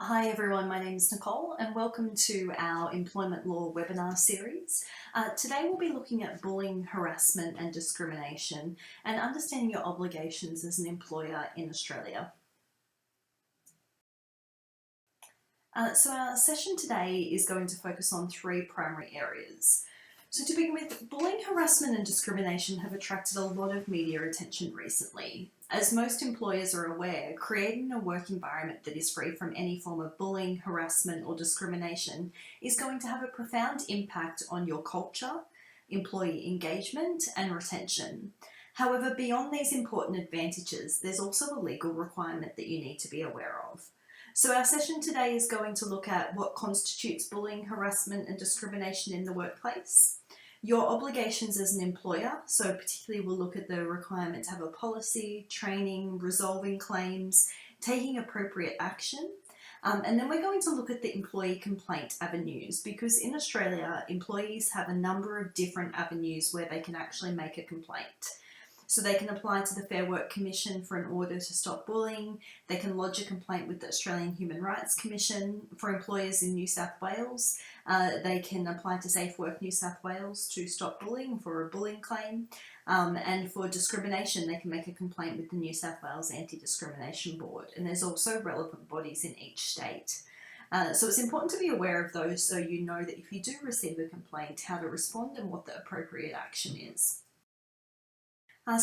Hi everyone, my name is Nicole and welcome to our employment law webinar series. Today we'll be looking at bullying, harassment and discrimination and understanding your obligations as an employer in Australia. So our session today is going to focus on three primary areas. So to begin with, bullying, harassment and discrimination have attracted a lot of media attention recently. As most employers are aware, creating a work environment that is free from any form of bullying, harassment or discrimination is going to have a profound impact on your culture, employee engagement and retention. However, beyond these important advantages, there's also a legal requirement that you need to be aware of. So our session today is going to look at what constitutes bullying, harassment and discrimination in the workplace, your obligations as an employer, so particularly we'll look at the requirement to have a policy, training, resolving claims, taking appropriate action, and then we're going to look at the employee complaint avenues, because in Australia employees have a number of different avenues where they can actually make a complaint. So they can apply to the Fair Work Commission for an order to stop bullying. They can lodge a complaint with the Australian Human Rights Commission for employers in New South Wales. They can apply to Safe Work New South Wales to stop bullying for a bullying claim. And for discrimination, they can make a complaint with the New South Wales Anti-Discrimination Board. And there's also relevant bodies in each state. So it's important to be aware of those so you know that if you do receive a complaint, how to respond and what the appropriate action is.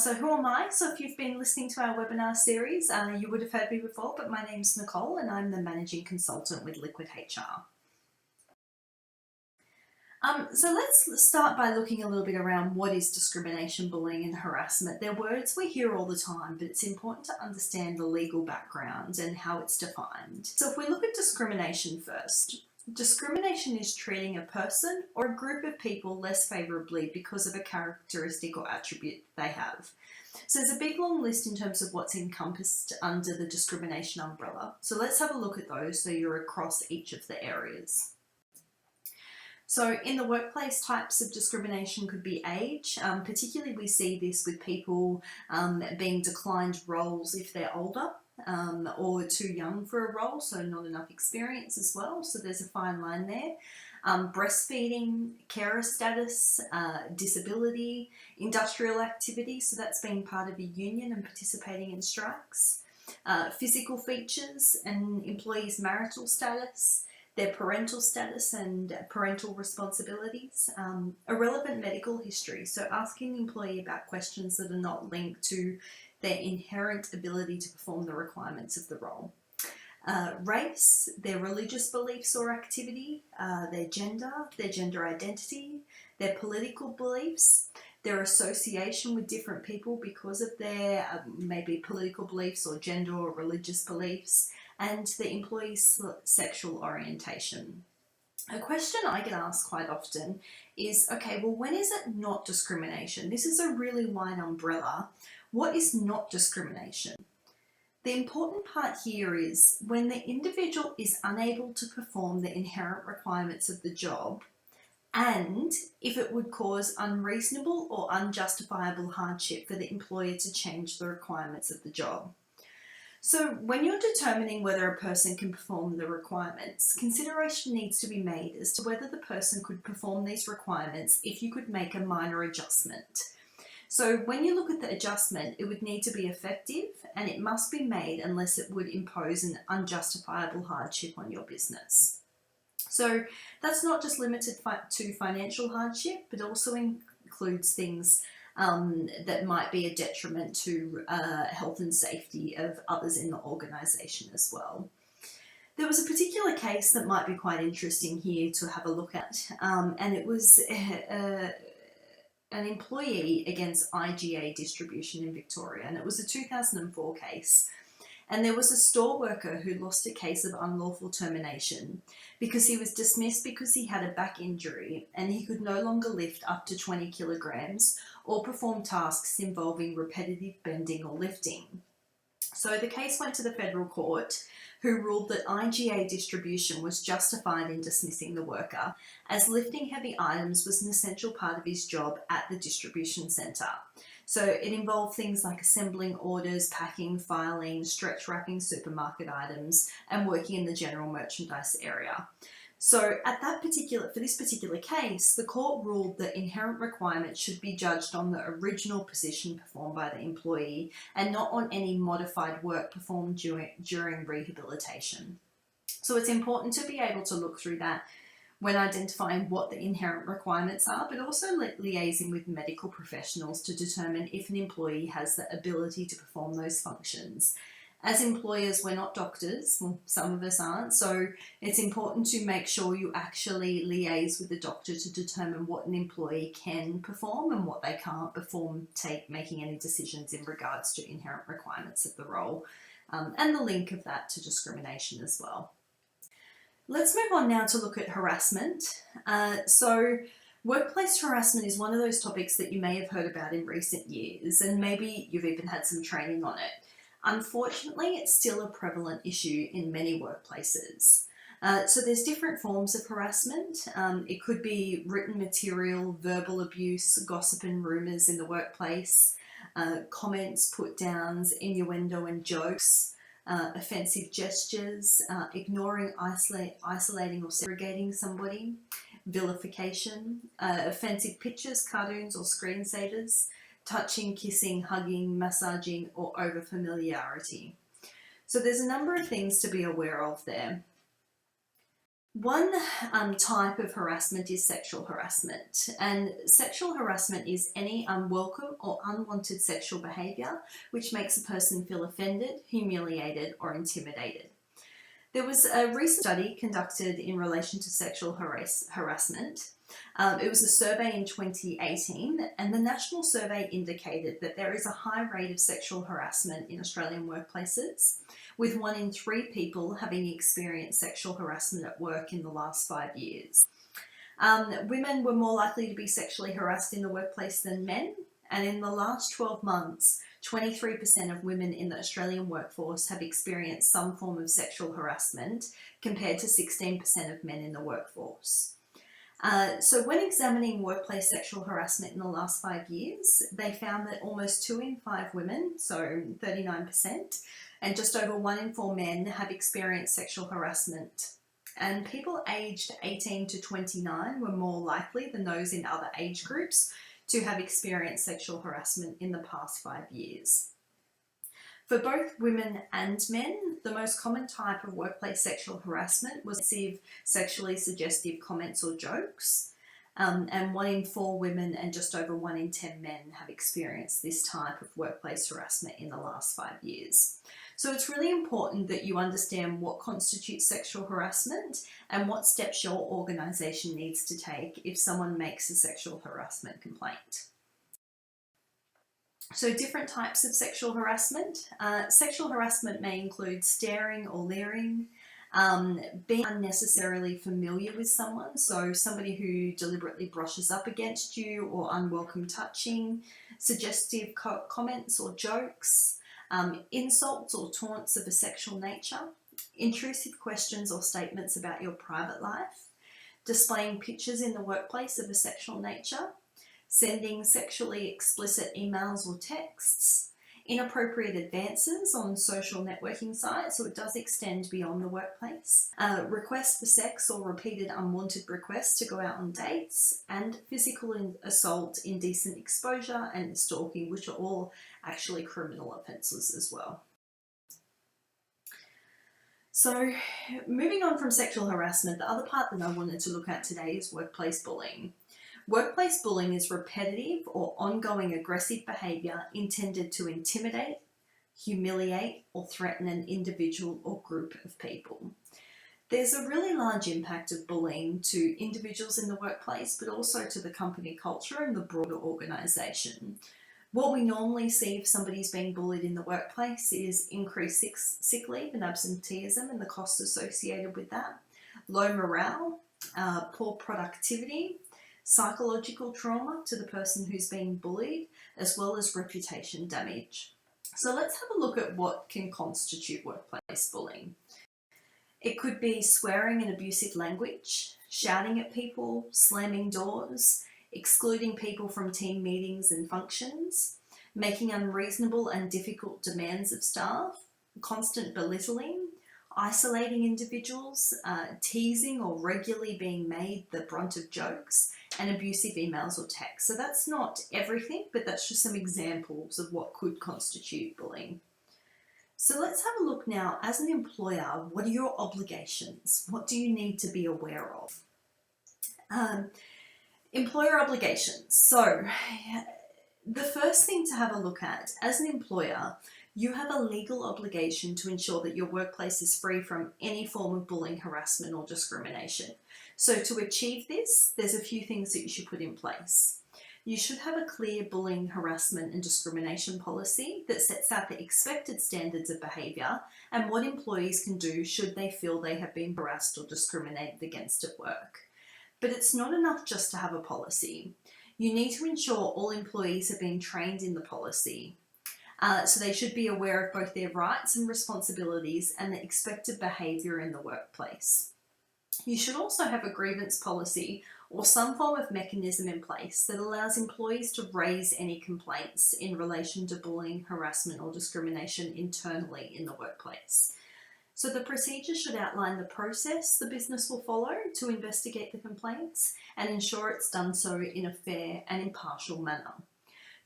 So who am I? So if you've been listening to our webinar series, you would have heard me before, but my name's Nicole and I'm the Managing Consultant with Liquid HR. So let's start by looking a little bit around what is discrimination, bullying and harassment. They're words we hear all the time, but it's important to understand the legal background and how it's defined. So if we look at discrimination first, discrimination is treating a person or a group of people less favourably because of a characteristic or attribute they have. So there's a big long list in terms of what's encompassed under the discrimination umbrella. So let's have a look at those so you're across each of the areas. So in the workplace, types of discrimination could be age. Particularly we see this with people being declined roles if they're older. Or too young for a role, so not enough experience as well, so there's a fine line there. Breastfeeding, carer status, disability, industrial activity, so that's being part of a union and participating in strikes, physical features and employees' marital status, their parental status and parental responsibilities, irrelevant medical history, so asking the employee about questions that are not linked to their inherent ability to perform the requirements of the role. Race, their religious beliefs or activity, their gender identity, their political beliefs, their association with different people because of their maybe political beliefs or gender or religious beliefs, and the employee's sexual orientation. A question I get asked quite often is, okay, well, when is it not discrimination? This is a really wide umbrella. What is not discrimination? The important part here is when the individual is unable to perform the inherent requirements of the job, and if it would cause unreasonable or unjustifiable hardship for the employer to change the requirements of the job. So when you're determining whether a person can perform the requirements, consideration needs to be made as to whether the person could perform these requirements if you could make a minor adjustment. So when you look at the adjustment, it would need to be effective and it must be made unless it would impose an unjustifiable hardship on your business. So that's not just limited to financial hardship, but also includes things that might be a detriment to health and safety of others in the organisation as well. There was a particular case that might be quite interesting here to have a look at, and it was an employee against IGA distribution in Victoria, and it was a 2004 case. And there was a store worker who lost a case of unlawful termination because he was dismissed because he had a back injury and he could no longer lift up to 20 kilograms or perform tasks involving repetitive bending or lifting. So the case went to the federal court, who ruled that IGA distribution was justified in dismissing the worker, as lifting heavy items was an essential part of his job at the distribution centre. So it involved things like assembling orders, packing, filing, stretch wrapping supermarket items, and working in the general merchandise area. So for this particular case, the court ruled that inherent requirements should be judged on the original position performed by the employee and not on any modified work performed during rehabilitation. So it's important to be able to look through that when identifying what the inherent requirements are, but also liaising with medical professionals to determine if an employee has the ability to perform those functions. As employers, we're not doctors, well, some of us aren't, so it's important to make sure you actually liaise with the doctor to determine what an employee can perform and what they can't before making any decisions in regards to inherent requirements of the role, and the link of that to discrimination as well. Let's move on now to look at harassment. So workplace harassment is one of those topics that you may have heard about in recent years, and maybe you've even had some training on it. Unfortunately, it's still a prevalent issue in many workplaces. So there's different forms of harassment. It could be written material, verbal abuse, gossip and rumours in the workplace, comments, put downs, innuendo and jokes, offensive gestures, ignoring, isolating or segregating somebody, vilification, offensive pictures, cartoons or screensavers, touching, kissing, hugging, massaging, or over-familiarity. So there's a number of things to be aware of there. One type of harassment is sexual harassment, and sexual harassment is any unwelcome or unwanted sexual behaviour which makes a person feel offended, humiliated, or intimidated. There was a recent study conducted in relation to sexual harassment. It was a survey in 2018, and the national survey indicated that there is a high rate of sexual harassment in Australian workplaces, with 1 in 3 people having experienced sexual harassment at work in the last 5 years. Women were more likely to be sexually harassed in the workplace than men, and in the last 12 months, 23% of women in the Australian workforce have experienced some form of sexual harassment, compared to 16% of men in the workforce. So when examining workplace sexual harassment in the last 5 years, they found that almost 2 in 5 women, so 39%, and just over 1 in 4 men have experienced sexual harassment. And people aged 18 to 29 were more likely than those in other age groups to have experienced sexual harassment in the past 5 years. For both women and men, the most common type of workplace sexual harassment was sexually suggestive comments or jokes, and 1 in 4 women and just over 1 in 10 men have experienced this type of workplace harassment in the last 5 years. So it's really important that you understand what constitutes sexual harassment and what steps your organisation needs to take if someone makes a sexual harassment complaint. So different types of sexual harassment. Sexual harassment may include staring or leering, being unnecessarily familiar with someone, so somebody who deliberately brushes up against you or unwelcome touching, suggestive comments or jokes, insults or taunts of a sexual nature, intrusive questions or statements about your private life, displaying pictures in the workplace of a sexual nature, sending sexually explicit emails or texts, inappropriate advances on social networking sites, so it does extend beyond the workplace, requests for sex or repeated unwanted requests to go out on dates, and physical assault, indecent exposure, and stalking, which are all actually criminal offences as well. So moving on from sexual harassment, the other part that I wanted to look at today is workplace bullying. Workplace bullying is repetitive or ongoing aggressive behaviour intended to intimidate, humiliate, or threaten an individual or group of people. There's a really large impact of bullying to individuals in the workplace, but also to the company culture and the broader organisation. What we normally see if somebody's being bullied in the workplace is increased sick leave and absenteeism and the costs associated with that, low morale, poor productivity, psychological trauma to the person who's being bullied, as well as reputation damage. So let's have a look at what can constitute workplace bullying. It could be swearing and abusive language, shouting at people, slamming doors, excluding people from team meetings and functions, making unreasonable and difficult demands of staff, constant belittling, isolating individuals, teasing or regularly being made the brunt of jokes, and abusive emails or texts. So that's not everything, but that's just some examples of what could constitute bullying. So let's have a look now. As an employer, what are your obligations? What do you need to be aware of? Employer obligations. So the first thing to have a look at, as an employer, you have a legal obligation to ensure that your workplace is free from any form of bullying, harassment, or discrimination. So to achieve this, there's a few things that you should put in place. You should have a clear bullying, harassment, and discrimination policy that sets out the expected standards of behaviour and what employees can do should they feel they have been harassed or discriminated against at work. But it's not enough just to have a policy. You need to ensure all employees have been trained in the policy. So they should be aware of both their rights and responsibilities and the expected behaviour in the workplace. You should also have a grievance policy or some form of mechanism in place that allows employees to raise any complaints in relation to bullying, harassment, or discrimination internally in the workplace. So the procedure should outline the process the business will follow to investigate the complaints and ensure it's done so in a fair and impartial manner.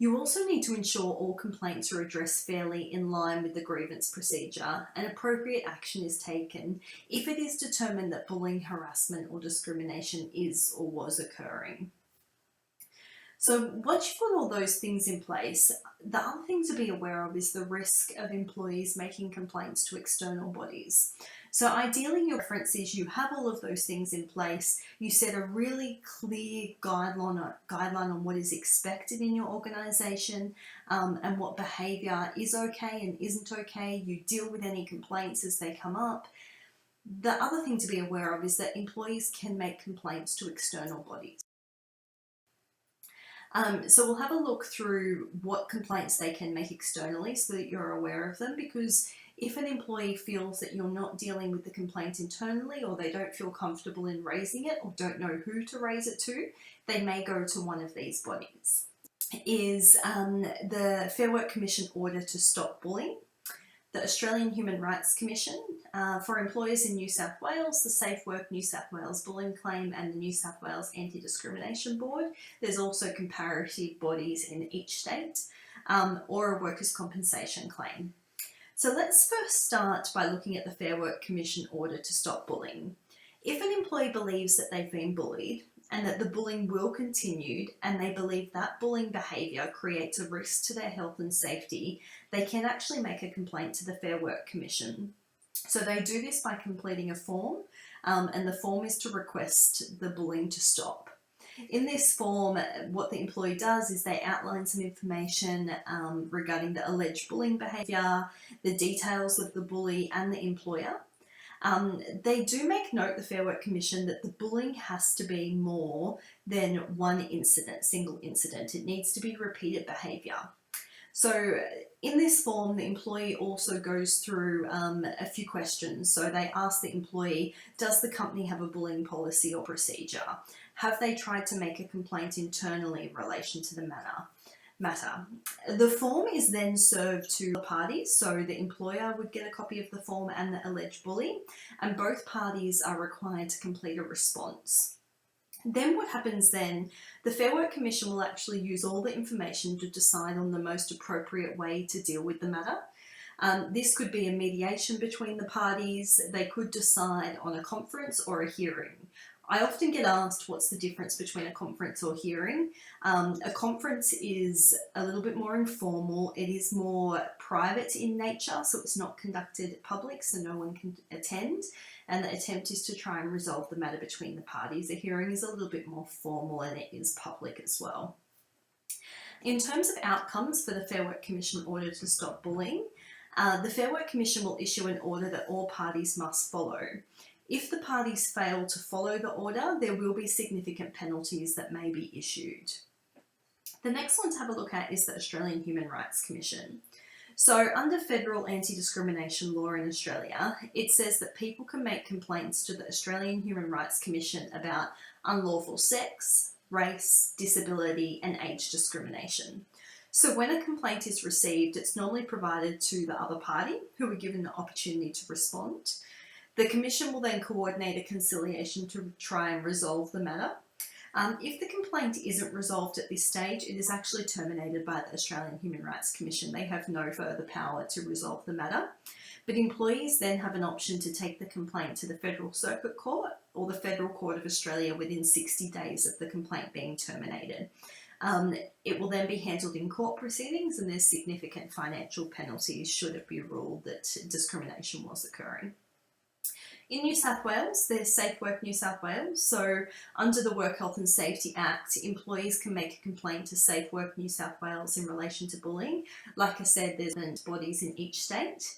You also need to ensure all complaints are addressed fairly in line with the grievance procedure and appropriate action is taken if it is determined that bullying, harassment, or discrimination is or was occurring. So once you've got all those things in place, the other thing to be aware of is the risk of employees making complaints to external bodies. So ideally your preference is you have all of those things in place, you set a really clear guideline on what is expected in your organisation and what behaviour is okay and isn't okay, you deal with any complaints as they come up. The other thing to be aware of is that employees can make complaints to external bodies. So we'll have a look through what complaints they can make externally so that you're aware of them, because if an employee feels that you're not dealing with the complaint internally or they don't feel comfortable in raising it or don't know who to raise it to, they may go to one of these bodies. Is the Fair Work Commission order to stop bullying, the Australian Human Rights Commission, for employers in New South Wales, the Safe Work New South Wales Bullying Claim and the New South Wales Anti-Discrimination Board. There's also comparative bodies in each state, or a workers' compensation claim. So let's first start by looking at the Fair Work Commission order to stop bullying. If an employee believes that they've been bullied and that the bullying will continue and they believe that bullying behaviour creates a risk to their health and safety, they can actually make a complaint to the Fair Work Commission. So they do this by completing a form, and the form is to request the bullying to stop. In this form, what the employee does is they outline some information regarding the alleged bullying behaviour, the details of the bully and the employer. They do make note, the Fair Work Commission, that the bullying has to be more than one incident, single incident. It needs to be repeated behaviour. So in this form, the employee also goes through a few questions. So they ask the employee, does the company have a bullying policy or procedure? Have they tried to make a complaint internally in relation to the matter? The form is then served to the parties, so the employer would get a copy of the form and the alleged bully, and both parties are required to complete a response. Then what happens then, the Fair Work Commission will actually use all the information to decide on the most appropriate way to deal with the matter. This could be a mediation between the parties. They could decide on a conference or a hearing. I often get asked what's the difference between a conference or hearing. A conference is a little bit more informal. It is more private in nature, so it's not conducted public, so no one can attend. And the attempt is to try and resolve the matter between the parties. A hearing is a little bit more formal and it is public as well. In terms of outcomes for the Fair Work Commission order to stop bullying, the Fair Work Commission will issue an order that all parties must follow. If the parties fail to follow the order, there will be significant penalties that may be issued. The next one to have a look at is the Australian Human Rights Commission. So under federal anti-discrimination law in Australia, it says that people can make complaints to the Australian Human Rights Commission about unlawful sex, race, disability and age discrimination. So when a complaint is received, it's normally provided to the other party, who are given the opportunity to respond. The Commission will then coordinate a conciliation to try and resolve the matter. If the complaint isn't resolved at this stage, it is actually terminated by the Australian Human Rights Commission. They have no further power to resolve the matter. But employees then have an option to take the complaint to the Federal Circuit Court or the Federal Court of Australia within 60 days of the complaint being terminated. It will then be handled in court proceedings, and there's significant financial penalties should it be ruled that discrimination was occurring. In New South Wales, there's Safe Work New South Wales. So under the Work Health and Safety Act, employees can make a complaint to Safe Work New South Wales in relation to bullying. Like I said, there's bodies in each state.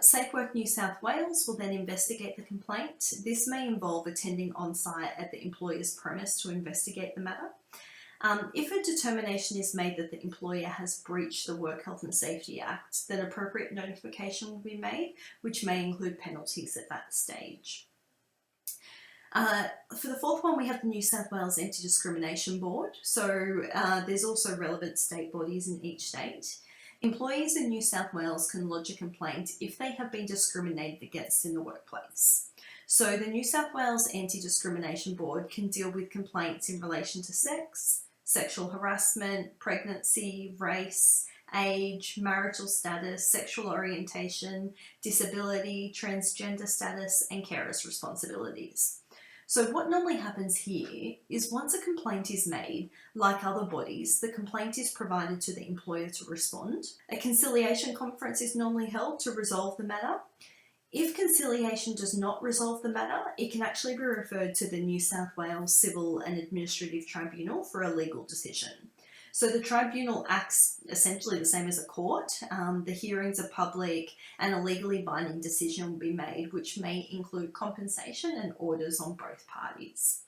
Safe Work New South Wales will then investigate the complaint. This may involve attending on site at the employer's premise to investigate the matter. If a determination is made that the employer has breached the Work Health and Safety Act, then appropriate notification will be made, which may include penalties at that stage. For the fourth one, we have the New South Wales Anti-Discrimination Board. So there's also relevant state bodies in each state. Employees in New South Wales can lodge a complaint if they have been discriminated against in the workplace. So the New South Wales Anti-Discrimination Board can deal with complaints in relation to sex, sexual harassment, pregnancy, race, age, marital status, sexual orientation, disability, transgender status, and carers' responsibilities. So what normally happens here is once a complaint is made, like other bodies, the complaint is provided to the employer to respond. A conciliation conference is normally held to resolve the matter. If conciliation does not resolve the matter, it can actually be referred to the New South Wales Civil and Administrative Tribunal for a legal decision. So the tribunal acts essentially the same as a court. The hearings are public and a legally binding decision will be made, which may include compensation and orders on both parties.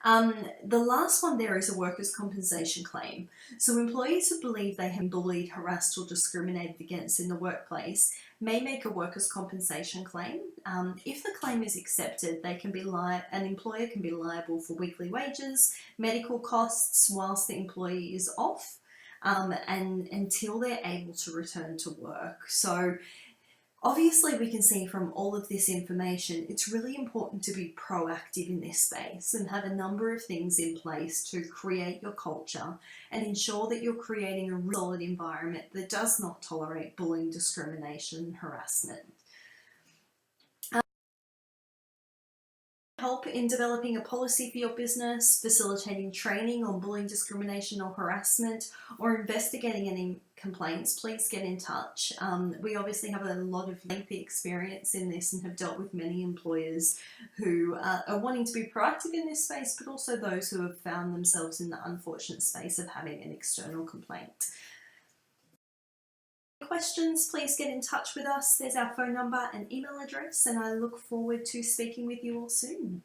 The last one there is a workers' compensation claim. So employees who believe they have been bullied, harassed or discriminated against in the workplace may make a workers' compensation claim. If the claim is accepted, an employer can be liable for weekly wages, medical costs whilst the employee is off, and until they're able to return to work. So obviously, we can see from all of this information, it's really important to be proactive in this space and have a number of things in place to create your culture and ensure that you're creating a solid environment that does not tolerate bullying, discrimination, and harassment. Help in developing a policy for your business, facilitating training on bullying, discrimination or harassment, or investigating any complaints, please get in touch. We obviously have a lot of lengthy experience in this and have dealt with many employers who are wanting to be proactive in this space, but also those who have found themselves in the unfortunate space of having an external complaint. Questions, please get in touch with us. There's our phone number and email address, and I look forward to speaking with you all soon.